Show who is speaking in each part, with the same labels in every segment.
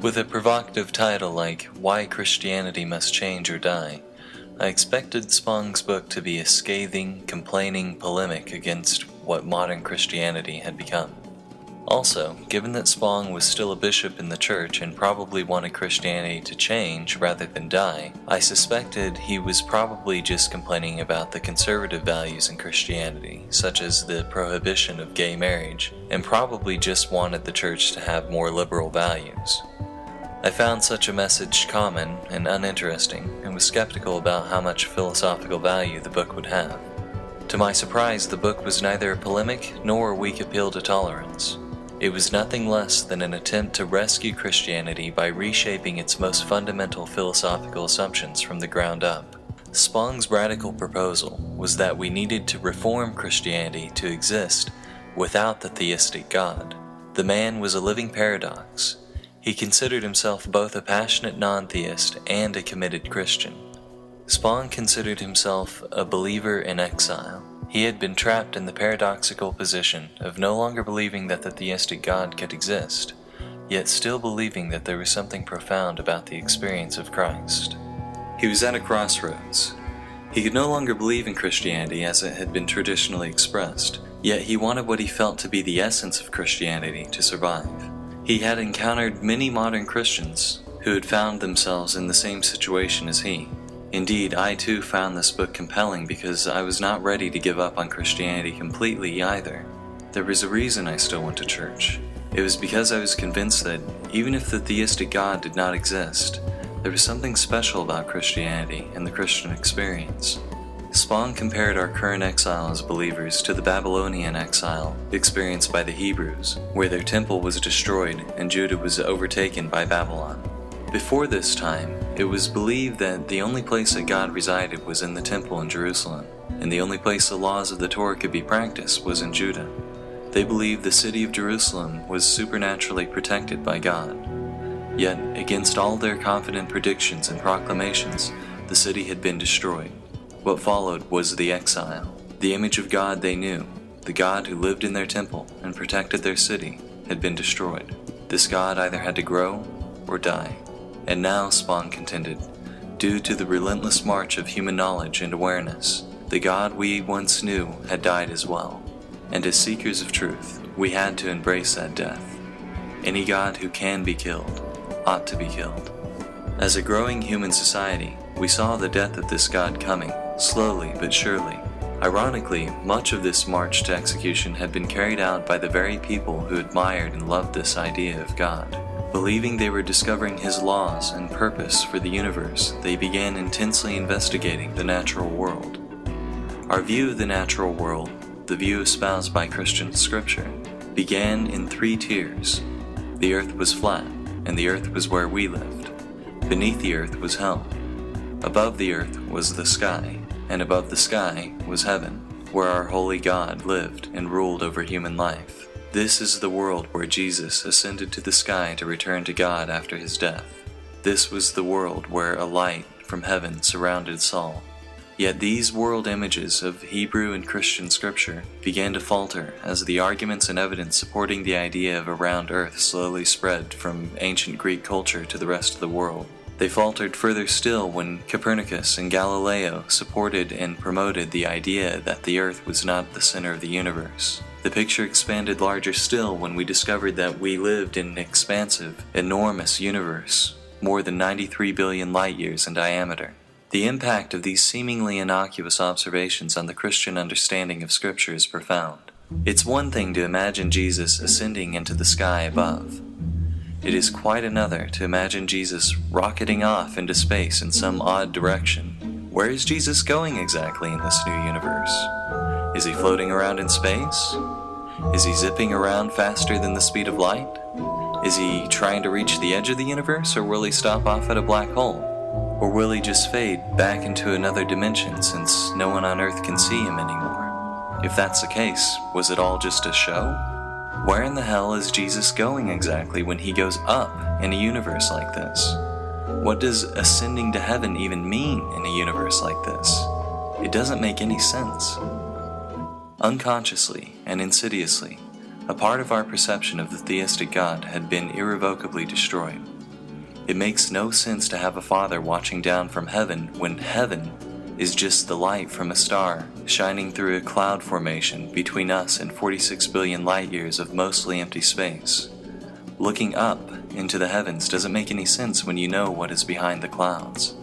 Speaker 1: With a provocative title like Why Christianity Must Change or Die, I expected Spong's book to be a scathing, complaining polemic against what modern Christianity had become. Also, given that Spong was still a bishop in the church and probably wanted Christianity to change rather than die, I suspected he was probably just complaining about the conservative values in Christianity, such as the prohibition of gay marriage, and probably just wanted the church to have more liberal values. I found such a message common and uninteresting, and was skeptical about how much philosophical value the book would have. To my surprise, the book was neither a polemic nor a weak appeal to tolerance. It was nothing less than an attempt to rescue Christianity by reshaping its most fundamental philosophical assumptions from the ground up. Spong's radical proposal was that we needed to reform Christianity to exist without the theistic God. The man was a living paradox. He considered himself both a passionate non-theist and a committed Christian. Spong considered himself a believer in exile. He had been trapped in the paradoxical position of no longer believing that the theistic God could exist, yet still believing that there was something profound about the experience of Christ. He was at a crossroads. He could no longer believe in Christianity as it had been traditionally expressed, yet he wanted what he felt to be the essence of Christianity to survive. He had encountered many modern Christians who had found themselves in the same situation as he. Indeed, I too found this book compelling because I was not ready to give up on Christianity completely either. There was a reason I still went to church. It was because I was convinced that, even if the theistic God did not exist, there was something special about Christianity and the Christian experience. Spong compared our current exile as believers to the Babylonian exile experienced by the Hebrews, where their temple was destroyed and Judah was overtaken by Babylon. Before this time, it was believed that the only place that God resided was in the temple in Jerusalem, and the only place the laws of the Torah could be practiced was in Judah. They believed the city of Jerusalem was supernaturally protected by God. Yet, against all their confident predictions and proclamations, the city had been destroyed. What followed was the exile. The image of God they knew, the God who lived in their temple and protected their city, had been destroyed. This God either had to grow or die. And now, Spong contended, due to the relentless march of human knowledge and awareness, the God we once knew had died as well. And as seekers of truth, we had to embrace that death. Any God who can be killed ought to be killed. As a growing human society, we saw the death of this God coming, slowly but surely. Ironically, much of this march to execution had been carried out by the very people who admired and loved this idea of God. Believing they were discovering his laws and purpose for the universe, they began intensely investigating the natural world. Our view of the natural world, the view espoused by Christian scripture, began in 3 tiers. The earth was flat, and the earth was where we lived. Beneath the earth was hell. Above the earth was the sky, and above the sky was heaven, where our holy God lived and ruled over human life. This is the world where Jesus ascended to the sky to return to God after his death. This was the world where a light from heaven surrounded Saul. Yet these world images of Hebrew and Christian scripture began to falter as the arguments and evidence supporting the idea of a round earth slowly spread from ancient Greek culture to the rest of the world. They faltered further still when Copernicus and Galileo supported and promoted the idea that the earth was not the center of the universe. The picture expanded larger still when we discovered that we lived in an expansive, enormous universe, more than 93 billion light-years in diameter. The impact of these seemingly innocuous observations on the Christian understanding of Scripture is profound. It's one thing to imagine Jesus ascending into the sky above. It is quite another to imagine Jesus rocketing off into space in some odd direction. Where is Jesus going exactly in this new universe? Is he floating around in space? Is he zipping around faster than the speed of light? Is he trying to reach the edge of the universe, or will he stop off at a black hole? Or will he just fade back into another dimension since no one on Earth can see him anymore? If that's the case, was it all just a show? Where in the hell is Jesus going exactly when he goes up in a universe like this? What does ascending to heaven even mean in a universe like this? It doesn't make any sense. Unconsciously and insidiously, a part of our perception of the theistic God had been irrevocably destroyed. It makes no sense to have a father watching down from heaven when heaven is just the light from a star shining through a cloud formation between us and 46 billion light years of mostly empty space. Looking up into the heavens doesn't make any sense when you know what is behind the clouds.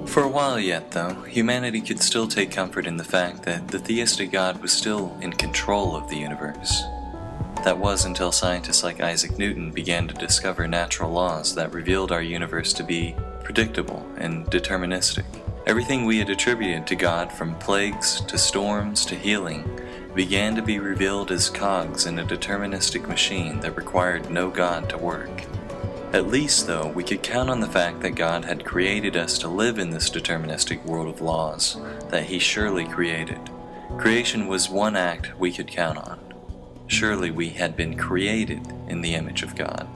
Speaker 1: For a while yet, though, humanity could still take comfort in the fact that the theistic God was still in control of the universe. That was until scientists like Isaac Newton began to discover natural laws that revealed our universe to be predictable and deterministic. Everything we had attributed to God, from plagues to storms to healing, began to be revealed as cogs in a deterministic machine that required no God to work. At least, though, we could count on the fact that God had created us to live in this deterministic world of laws that He surely created. Creation was one act we could count on. Surely we had been created in the image of God.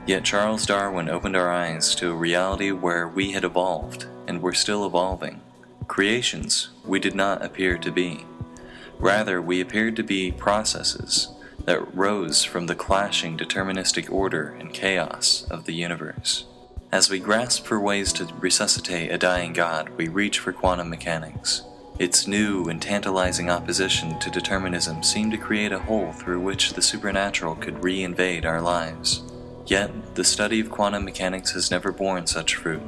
Speaker 1: Yet Charles Darwin opened our eyes to a reality where we had evolved, and were still evolving. Creations we did not appear to be. Rather, we appeared to be processes that rose from the clashing deterministic order and chaos of the universe. As we grasp for ways to resuscitate a dying God, we reach for quantum mechanics. Its new and tantalizing opposition to determinism seemed to create a hole through which the supernatural could re-invade our lives. Yet, the study of quantum mechanics has never borne such fruit.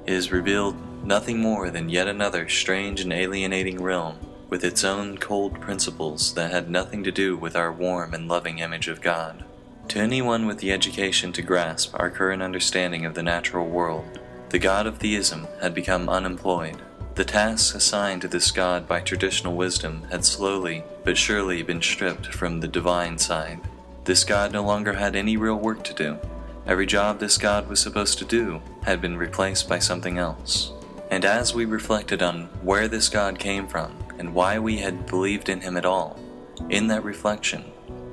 Speaker 1: It has revealed nothing more than yet another strange and alienating realm with its own cold principles that had nothing to do with our warm and loving image of God. To anyone with the education to grasp our current understanding of the natural world, the God of theism had become unemployed. The tasks assigned to this God by traditional wisdom had slowly but surely been stripped from the divine side. This God no longer had any real work to do. Every job this God was supposed to do had been replaced by something else. And as we reflected on where this God came from and why we had believed in Him at all, in that reflection,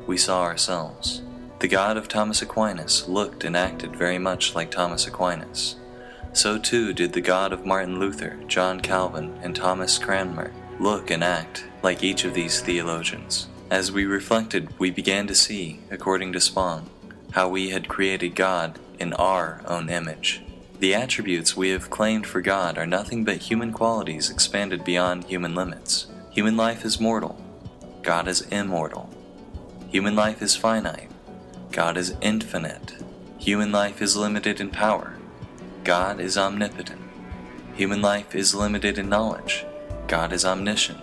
Speaker 1: we saw ourselves. The God of Thomas Aquinas looked and acted very much like Thomas Aquinas. So too did the God of Martin Luther, John Calvin, and Thomas Cranmer look and act like each of these theologians. As we reflected, we began to see, according to Spong, how we had created God in our own image. The attributes we have claimed for God are nothing but human qualities expanded beyond human limits. Human life is mortal. God is immortal. Human life is finite. God is infinite. Human life is limited in power. God is omnipotent. Human life is limited in knowledge. God is omniscient.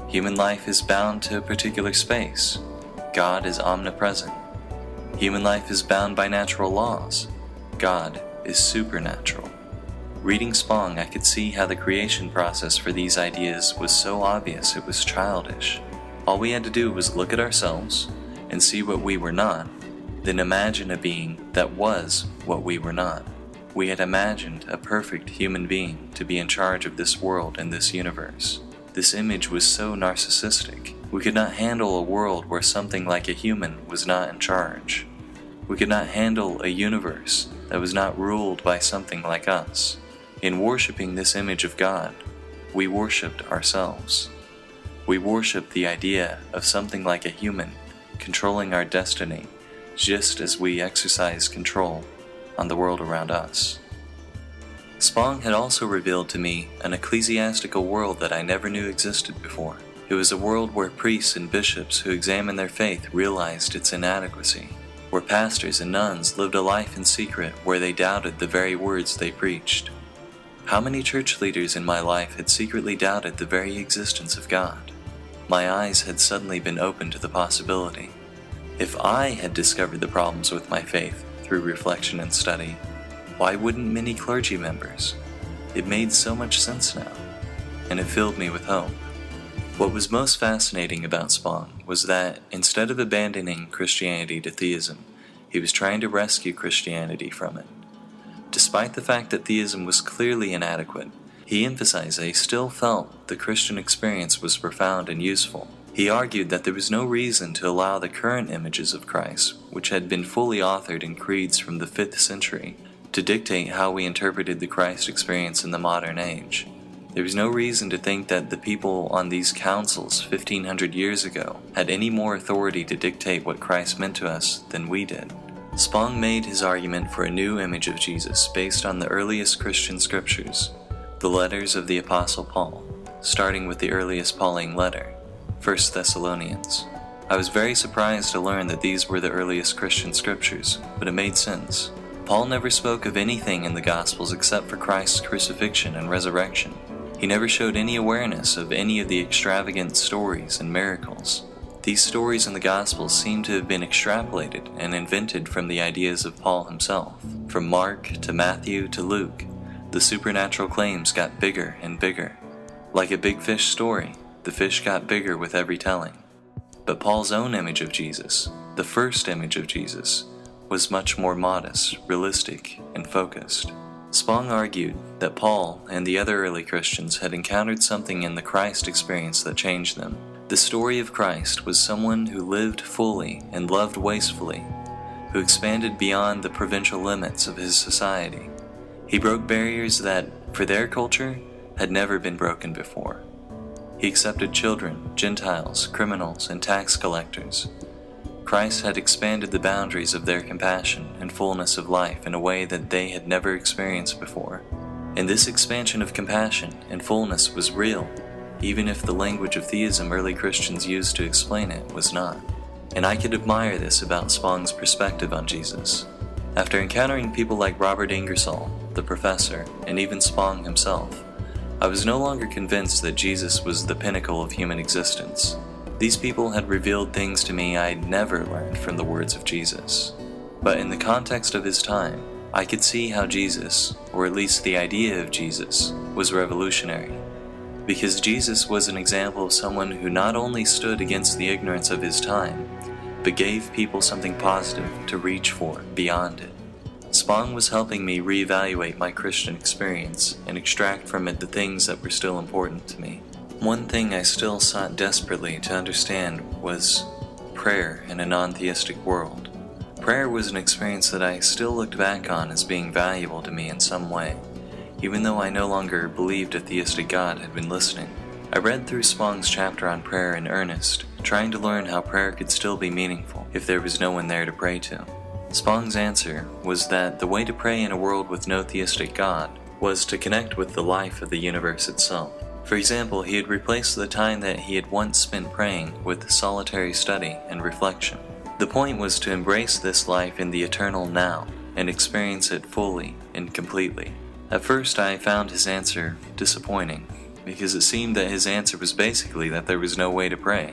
Speaker 1: Human life is bound to a particular space. God is omnipresent. Human life is bound by natural laws. God is supernatural. Reading Spong, I could see how the creation process for these ideas was so obvious it was childish. All we had to do was look at ourselves and see what we were not, then imagine a being that was what we were not. We had imagined a perfect human being to be in charge of this world and this universe. This image was so narcissistic. We could not handle a world where something like a human was not in charge. We could not handle a universe that was not ruled by something like us. In worshiping this image of God, we worshipped ourselves. We worshipped the idea of something like a human controlling our destiny, just as we exercise control on the world around us. Spong had also revealed to me an ecclesiastical world that I never knew existed before. It was a world where priests and bishops who examined their faith realized its inadequacy, where pastors and nuns lived a life in secret where they doubted the very words they preached. How many church leaders in my life had secretly doubted the very existence of God? My eyes had suddenly been opened to the possibility. If I had discovered the problems with my faith through reflection and study, why wouldn't many clergy members? It made so much sense now, and it filled me with hope. What was most fascinating about Spong was that instead of abandoning Christianity to theism, he was trying to rescue Christianity from it. Despite the fact that theism was clearly inadequate, he emphasized that he still felt the Christian experience was profound and useful. He argued that there was no reason to allow the current images of Christ, which had been fully authored in creeds from the 5th century, to dictate how we interpreted the Christ experience in the modern age. There was no reason to think that the people on these councils 1,500 years ago had any more authority to dictate what Christ meant to us than we did. Spong made his argument for a new image of Jesus based on the earliest Christian scriptures, the letters of the Apostle Paul, starting with the earliest Pauline letter, 1 Thessalonians. I was very surprised to learn that these were the earliest Christian scriptures, but it made sense. Paul never spoke of anything in the Gospels except for Christ's crucifixion and resurrection. He never showed any awareness of any of the extravagant stories and miracles. These stories in the Gospels seem to have been extrapolated and invented from the ideas of Paul himself. From Mark to Matthew to Luke, the supernatural claims got bigger and bigger. Like a big fish story, the fish got bigger with every telling. But Paul's own image of Jesus, the first image of Jesus, was much more modest, realistic, and focused. Spong argued that Paul and the other early Christians had encountered something in the Christ experience that changed them. The story of Christ was someone who lived fully and loved wastefully, who expanded beyond the provincial limits of his society. He broke barriers that, for their culture, had never been broken before. He accepted children, Gentiles, criminals, and tax collectors. Christ had expanded the boundaries of their compassion and fullness of life in a way that they had never experienced before. And this expansion of compassion and fullness was real, even if the language of theism early Christians used to explain it was not. And I could admire this about Spong's perspective on Jesus. After encountering people like Robert Ingersoll, the professor, and even Spong himself, I was no longer convinced that Jesus was the pinnacle of human existence. These people had revealed things to me I'd never learned from the words of Jesus. But in the context of his time, I could see how Jesus, or at least the idea of Jesus, was revolutionary. Because Jesus was an example of someone who not only stood against the ignorance of his time, but gave people something positive to reach for beyond it. Spong was helping me reevaluate my Christian experience and extract from it the things that were still important to me. One thing I still sought desperately to understand was prayer in a non-theistic world. Prayer was an experience that I still looked back on as being valuable to me in some way, even though I no longer believed a theistic God had been listening. I read through Spong's chapter on prayer in earnest, trying to learn how prayer could still be meaningful if there was no one there to pray to. Spong's answer was that the way to pray in a world with no theistic God was to connect with the life of the universe itself. For example, he had replaced the time that he had once spent praying with solitary study and reflection. The point was to embrace this life in the eternal now and experience it fully and completely. At first I found his answer disappointing, because it seemed that his answer was basically that there was no way to pray.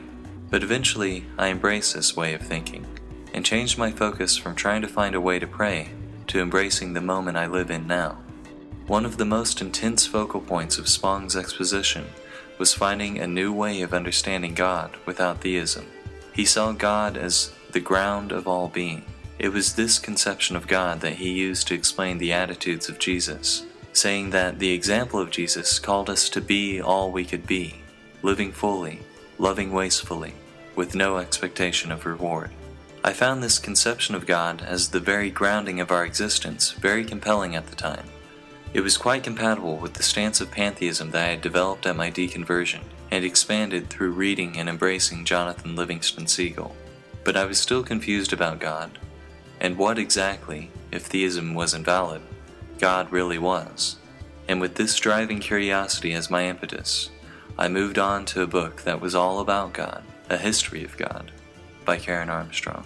Speaker 1: But eventually I embraced this way of thinking, and changed my focus from trying to find a way to pray to embracing the moment I live in now. One of the most intense focal points of Spong's exposition was finding a new way of understanding God without theism. He saw God as the ground of all being. It was this conception of God that he used to explain the attitudes of Jesus, saying that the example of Jesus called us to be all we could be, living fully, loving wastefully, with no expectation of reward. I found this conception of God as the very grounding of our existence very compelling at the time. It was quite compatible with the stance of pantheism that I had developed at my deconversion and expanded through reading and embracing Jonathan Livingston Seagull. But I was still confused about God, and what exactly, if theism was invalid, God really was. And with this driving curiosity as my impetus, I moved on to a book that was all about God, A History of God, by Karen Armstrong.